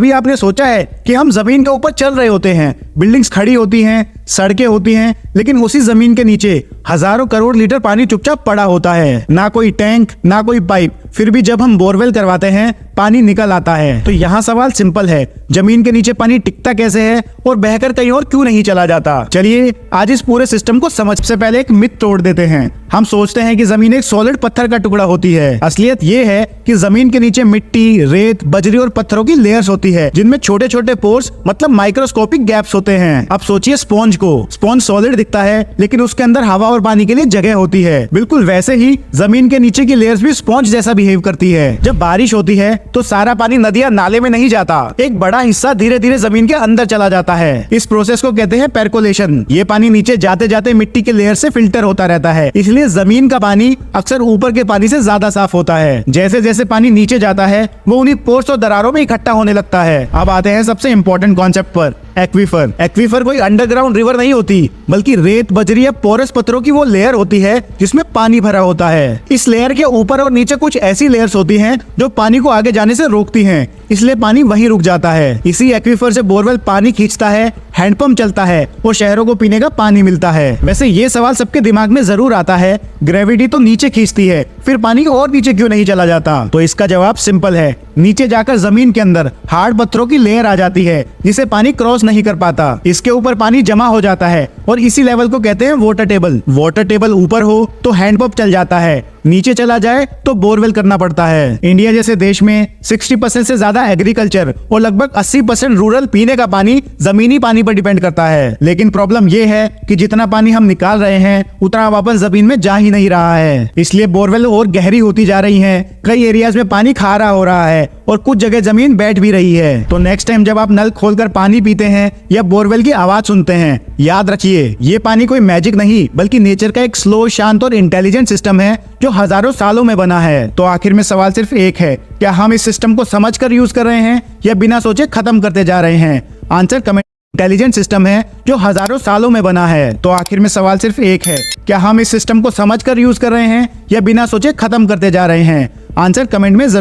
भी आपने सोचा है कि हम जमीन के ऊपर चल रहे होते हैं, बिल्डिंग्स खड़ी होती हैं, सड़कें होती हैं, लेकिन उसी जमीन के नीचे हजारों करोड़ लीटर पानी चुपचाप पड़ा होता है। ना कोई टैंक, ना कोई पाइप, फिर भी जब हम बोरवेल करवाते हैं पानी निकल आता है। तो यहाँ सवाल सिंपल है, जमीन के नीचे पानी टिकता कैसे है और बहकर कहीं और क्यों नहीं चला जाता? चलिए आज इस पूरे सिस्टम को समझ से पहले एक मिथ तोड़ देते हैं। हम सोचते हैं कि जमीन एक सॉलिड पत्थर का टुकड़ा होती है। असलियत ये है कि जमीन के नीचे मिट्टी, रेत, बजरी और पत्थरों की लेयर्स होती है, जिनमें छोटे छोटे पोर्स मतलब माइक्रोस्कोपिक गैप्स होते हैं। अब सोचिए स्पॉन्ज को। स्पॉन्ज सॉलिड दिखता है, लेकिन उसके अंदर हवा और पानी के लिए जगह होती है। बिल्कुल वैसे ही जमीन के नीचे की लेयर्स भी स्पॉन्ज जैसा बिहेव करती है। जब बारिश होती है तो सारा पानी नदियां नाले में नहीं जाता, एक बड़ा हिस्सा धीरे धीरे जमीन के अंदर चला जाता है। इस प्रोसेस को कहते हैं पेर्कोलेशन। ये पानी नीचे जाते जाते मिट्टी के लेयर से फिल्टर होता रहता है, इसलिए जमीन का पानी अक्सर ऊपर के पानी से ज्यादा साफ होता है। जैसे जैसे पानी नीचे जाता है वो उन्हीं पोर्स और दरारों में इकट्ठा होने लगता है। अब आते हैं सबसे इंपॉर्टेंट कॉन्सेप्ट पर, एक्वीफर। एक्वीफर कोई अंडरग्राउंड रिवर नहीं होती, बल्कि रेत, बजरी या पोरस पत्थरों की वो लेयर होती है जिसमें पानी भरा होता है। इस लेयर के ऊपर और नीचे कुछ ऐसी लेयर्स होती हैं जो पानी को आगे जाने से रोकती हैं, इसलिए पानी वहीं रुक जाता है। इसी एक्वीफर से बोरवेल पानी खींचता है, हैंडपंप चलता है और शहरों को पीने का पानी मिलता है। वैसे ये सवाल सबके दिमाग में जरूर आता है, ग्रेविटी तो नीचे खींचती है, फिर पानी और नीचे क्यों नहीं चला जाता? तो इसका जवाब सिंपल है, नीचे जाकर जमीन के अंदर हार्ड पत्थरों की लेयर आ जाती है जिसे पानी क्रॉस नहीं कर पाता। इसके ऊपर पानी जमा हो जाता है और इसी लेवल को कहते हैं वाटर टेबल। वाटर टेबल ऊपर हो तो हैंडपंप चल जाता है, नीचे चला जाए तो बोरवेल करना पड़ता है। इंडिया जैसे देश में 60% से ज्यादा एग्रीकल्चर और लगभग 80% रूरल पीने का पानी जमीनी पानी पर डिपेंड करता है। लेकिन प्रॉब्लम ये है कि जितना पानी हम निकाल रहे हैं उतना वापस जमीन में जा ही नहीं रहा है, इसलिए बोरवेल और गहरी होती जा रही है। कई एरियाज में पानी खारा हो रहा है और कुछ जगह जमीन बैठ भी रही है। तो नेक्स्ट टाइम जब आप नल खोलकर पानी पीते हैं या बोरवेल की आवाज सुनते हैं, याद रखिए ये पानी कोई मैजिक नहीं बल्कि नेचर का एक स्लो, शांत और इंटेलिजेंट सिस्टम है जो हजारों सालों में बना है। तो आखिर में सवाल सिर्फ एक है, क्या हम इस सिस्टम को समझकर यूज कर रहे हैं या बिना सोचे खत्म करते जा रहे हैं? Answer comment. इंटेलिजेंट सिस्टम है जो हजारों सालों में बना है। तो आखिर में सवाल सिर्फ एक है, क्या हम इस सिस्टम को समझकर यूज कर रहे हैं या बिना सोचे खत्म करते जा रहे हैं? आंसर कमेंट में जरूर